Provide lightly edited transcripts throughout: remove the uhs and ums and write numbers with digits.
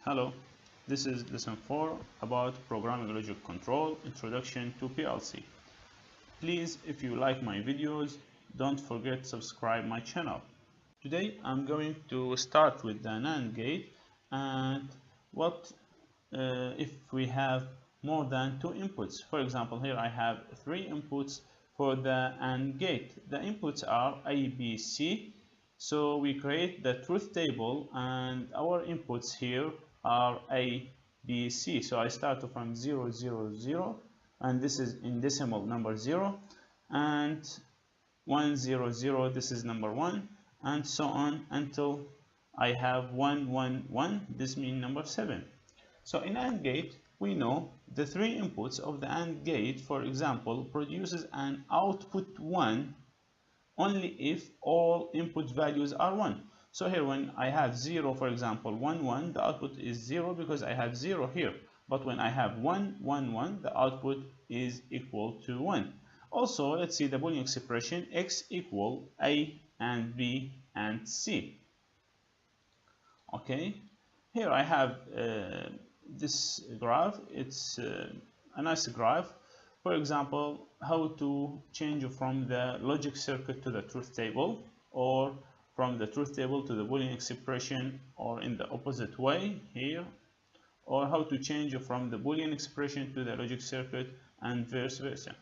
Hello, this is lesson 4 about programming logic control, introduction to PLC. Please, if you like my videos, don't forget to subscribe my channel. Today I'm going to start with the NAND gate and what if we have more than two inputs. For example, here I have three inputs for the AND gate. The inputs are A, B, C. So we create the truth table and our inputs here are A, B, C. So I start from 0, 0, 0 and this is in decimal number 0 and 1, 0, 0, this is number 1 and so on until I have 1, 1, 1, this means number 7. So in AND gate, we know the three inputs of the AND gate, for example, produces an output 1 only if all input values are 1. So here when I have 0, for example, 1, 1, the output is 0 because I have 0 here. But when I have 1, 1, 1, the output is equal to 1. Also, let's see the Boolean expression x equal A and B and C. Okay, here I have this graph. It's a nice graph. For example, how to change from the logic circuit to the truth table, or from the truth table to the Boolean expression, or in the opposite way here, or how to change from the Boolean expression to the logic circuit and vice versa.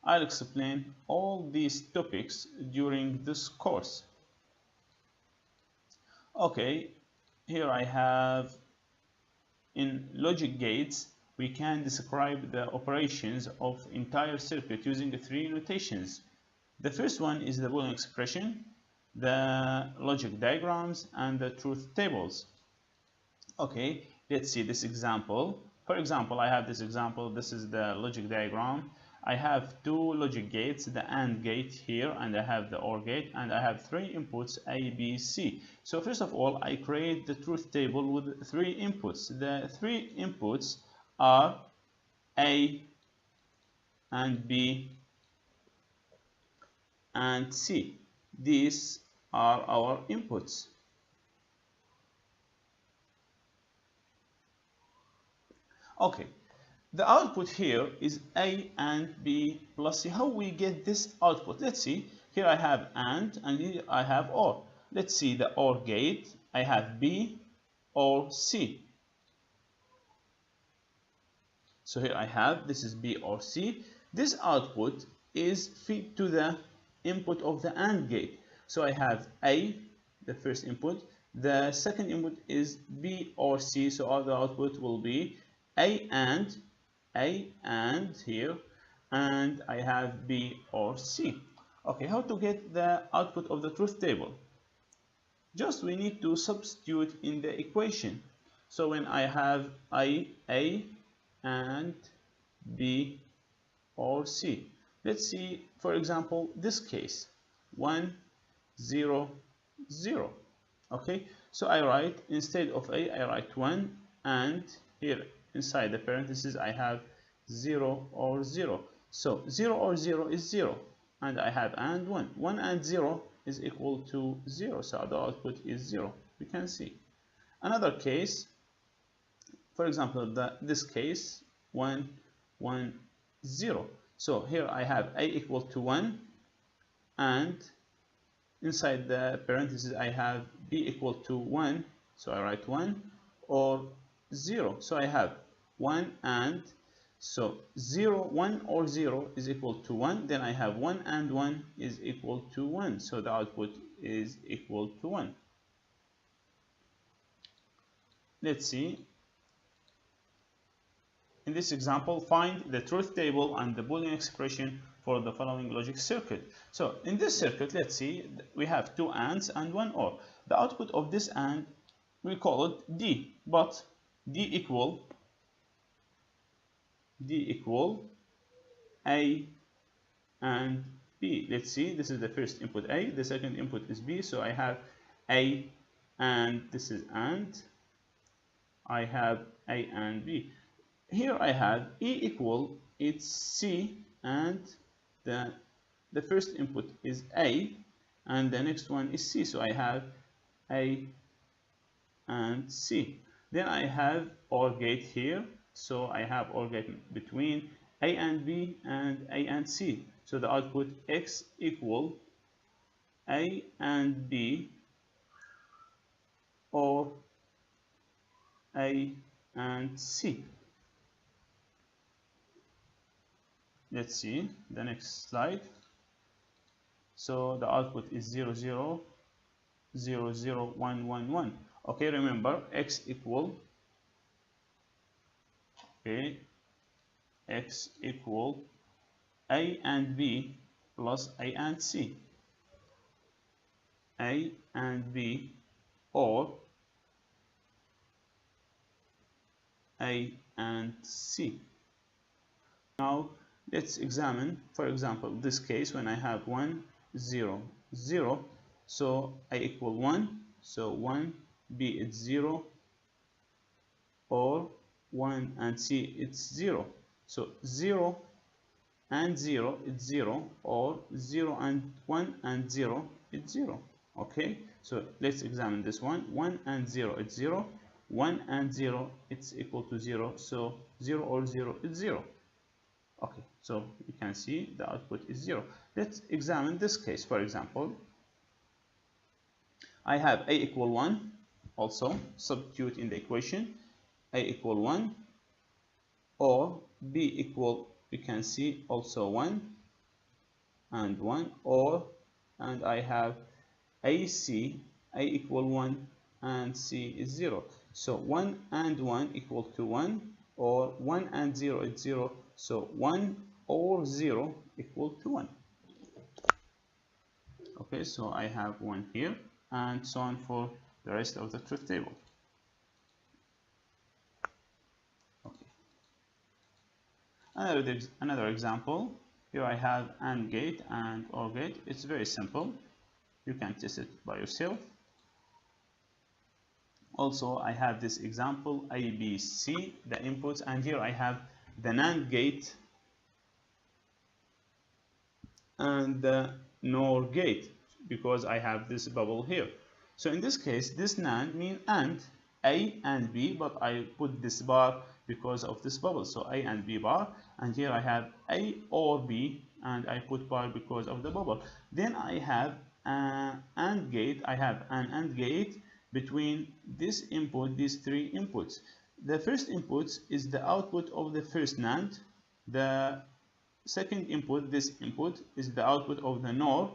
I'll explain all these topics during this course. Okay, here I have in logic gates we can describe the operations of entire circuit using three notations. The first one is the Boolean expression, the logic diagrams, and the truth tables. Okay, let's see this example. For example, I have this example. This is the logic diagram. I have two logic gates, the AND gate here, and I have the OR gate, and I have three inputs, A, B, C. So first of all, I create the truth table with three inputs. The three inputs are A and B and C. These are our inputs. Okay. The output here is A and B plus C. How we get this output? Let's see. Here I have AND and here I have OR. Let's see the OR gate. I have B or C. So here I have, this is B or C. This output is fed to the input of the AND gate. So I have A, the first input. The second input is B or C. So all the output will be A and here, and I have B or C. Okay, how to get the output of the truth table? Just we need to substitute in the equation. So when I have A and B or C, let's see, for example, this case 1, 0, 0. Okay, so I write, instead of A, I write 1, and here inside the parentheses I have 0 or 0. So 0 or 0 is 0, and I have and 1. 1 and 0 is equal to 0, so the output is 0. We can see. Another case, for example, this case 1, 1, 0. So here I have A equal to 1, and inside the parentheses I have B equal to 1, so I write 1, or 0. So I have 1 and, so 0, 1 or 0 is equal to 1. Then I have 1 and 1 is equal to 1. So the output is equal to 1. Let's see. In this example, find the truth table and the Boolean expression for the following logic circuit. So in this circuit, let's see, we have two ANDs and one OR. The output of this AND, we call it D, but D equal A and B. Let's see, this is the first input A, the second input is B, so I have A and this is AND. I have A and B. Here I have E equal, it's C, and the first input is A and the next one is C, so I have A and C. Then I have OR gate here. So I have OR gate between A and B and A and C. So the output X equal A and B or A and C. Let's see the next slide. So the output is 0, 0, 0, 0, 1, 1, 1. Okay, remember X equal, okay, X equal A and B plus A and C. A and B or A and C. Now let's examine, for example, this case when I have 1, 0, 0. So A equal 1, so 1, B is 0, or 1 and C it's 0. So 0 and 0 is 0, or 0 and 1 and 0 is 0. Okay, so let's examine this one. 1 and 0 is 0, 1 and 0 it's equal to 0, so 0 or 0 is 0. Okay, so you can see the output is 0. Let's examine this case. For example, I have A equal 1, also substitute in the equation, A equal 1, or B equal, you can see also 1 and 1, or, and I have AC, A equal 1 and C is 0. So 1 and 1 equal to 1, or 1 and 0 is 0. So 1 or 0 equal to 1. Okay, so I have 1 here, and so on for the rest of the truth table. Okay. Another example. Here I have AND gate and OR gate. It's very simple. You can test it by yourself. Also, I have this example A, B, C, the inputs, and here I have the NAND gate and the NOR gate because I have this bubble here. So in this case, this NAND means AND, A and B, but I put this bar because of this bubble. So A and B bar, and here I have A or B, and I put bar because of the bubble. Then I have an AND gate. I have an AND gate between this input, these three inputs. The first input is the output of the first NAND. The second input, this input, is the output of the NOR,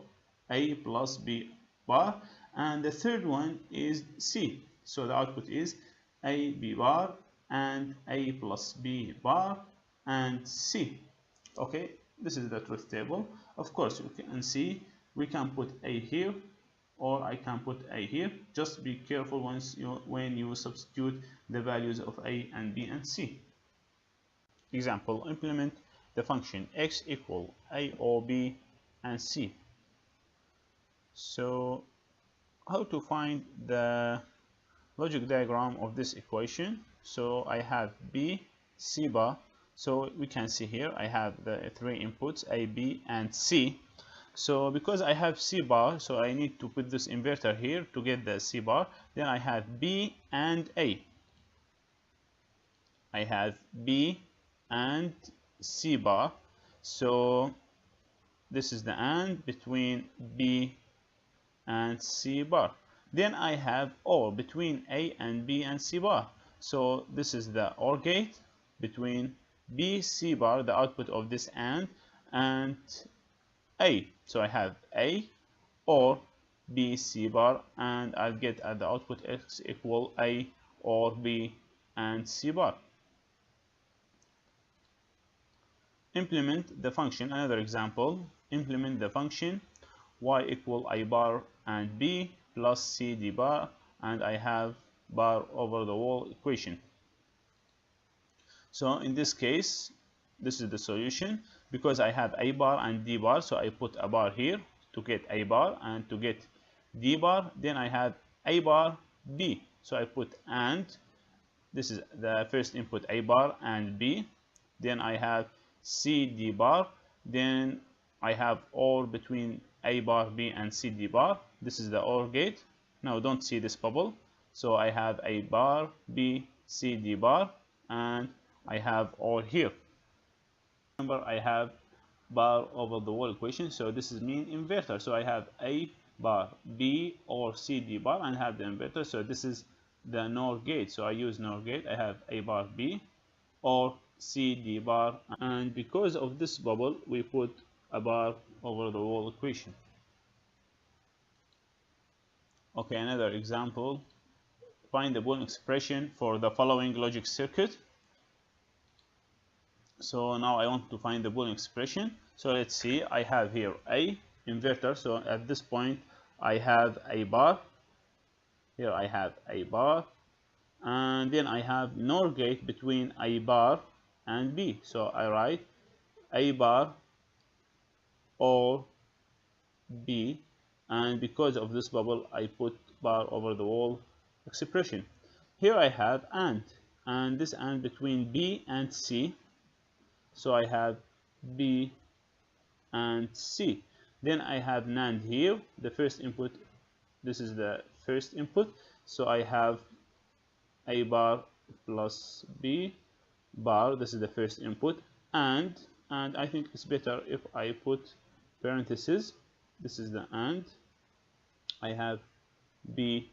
A plus B bar, and the third one is C. So the output is A, B bar, and A plus B bar, and C. Okay, this is the truth table. Of course, you can see we can put A here, or I can put A here. Just be careful when you substitute the values of A and B and C. Example, implement the function x equal A or B and C. So how to find the logic diagram of this equation? So I have B, C bar. So we can see here I have the three inputs A, B and C. So because I have C bar, so I need to put this inverter here to get the C bar. Then I have B and A. I have B and C bar. So this is the AND between B and C bar. Then I have OR between A and B and C bar. So this is the OR gate between B, C bar, the output of this AND, and A. So I have A or B, C bar, and I'll get at the output X equal A or B and C bar. Implement the function. Another example, implement the function y equal A bar and B plus C D bar, and I have bar over the wall equation. So in this case, this is the solution. Because I have A bar and D bar, so I put a bar here to get A bar and to get D bar. Then I have A bar B, so I put AND. This is the first input A bar and B. Then I have C D bar. Then I have OR between A bar B and C D bar. This is the OR gate. Now don't see this bubble. So I have A bar, B, C, D bar, and I have OR here. Remember, I have bar over the wall equation, so this is mean inverter. So I have A bar, B, or C, D bar, and have the inverter. So this is the NOR gate. So I use NOR gate. I have A bar, B, or C, D bar, and because of this bubble, we put a bar over the wall equation. Okay, another example. Find the Boolean expression for the following logic circuit. So now I want to find the Boolean expression. So let's see, I have here A inverter. So at this point, I have a bar. Here I have a bar. And then I have NOR gate between A bar and B. So I write A bar or B. And because of this bubble, I put bar over the wall expression. Here I have and this AND between B and C. So I have B and C. Then I have NAND here, the first input. This is the first input. So I have A bar plus B bar. This is the first input. And I think it's better if I put parentheses. This is the AND. I have B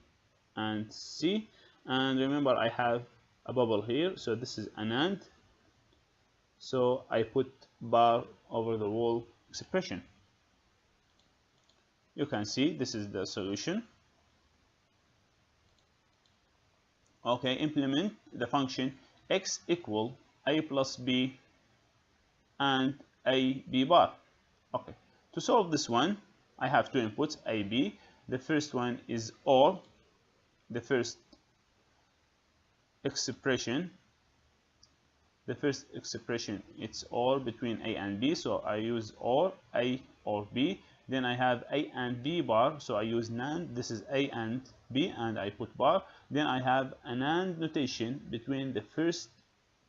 and C. And remember, I have a bubble here. So this is an AND. So I put bar over the wall expression. You can see this is the solution. Okay, implement the function x equal a plus b and a b bar. Okay, to solve this one, I have two inputs, a, b. The first one is OR, the first expression. The first expression, it's OR between a and b, so I use OR, a or b. Then I have a and b bar, so I use NAND. This is a and b, and I put bar. Then I have an AND notation between the first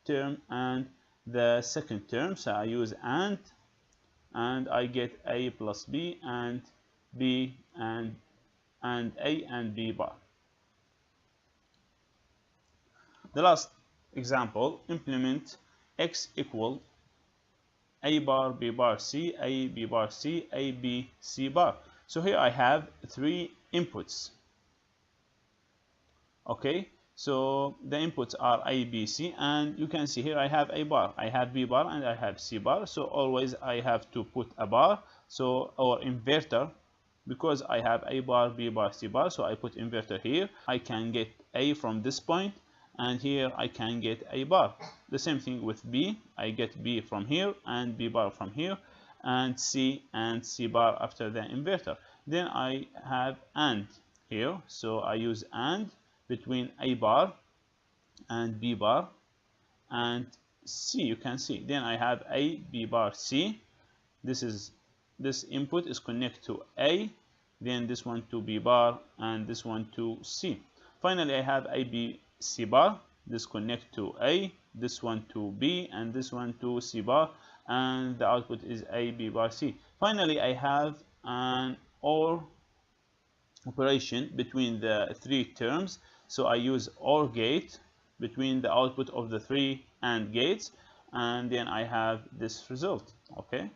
term and the second term, so I use and I get a plus b and b and a and b bar. The last example, implement x equal a bar, b bar, c, a, b bar, c, a, b, c bar. So here I have three inputs. Okay, so the inputs are a, b, c, and you can see here I have a bar, I have b bar, and I have c bar. So always I have to put a bar. So our inverter, because I have a bar, b bar, c bar, so I put inverter here. I can get a from this point, and here I can get a bar. The same thing with B. I get B from here and B bar from here, and C bar after the inverter. Then I have AND here, so I use AND between A bar and B bar and C. You can see. Then I have A, B bar, C. This input is connected to A, then this one to B bar, and this one to C. Finally, I have A, B, C bar. This connect to A, this one to B, and this one to C bar, and the output is A, B bar, C. Finally, I have an OR operation between the three terms. So I use OR gate between the output of the three AND gates, and then I have this result. Okay.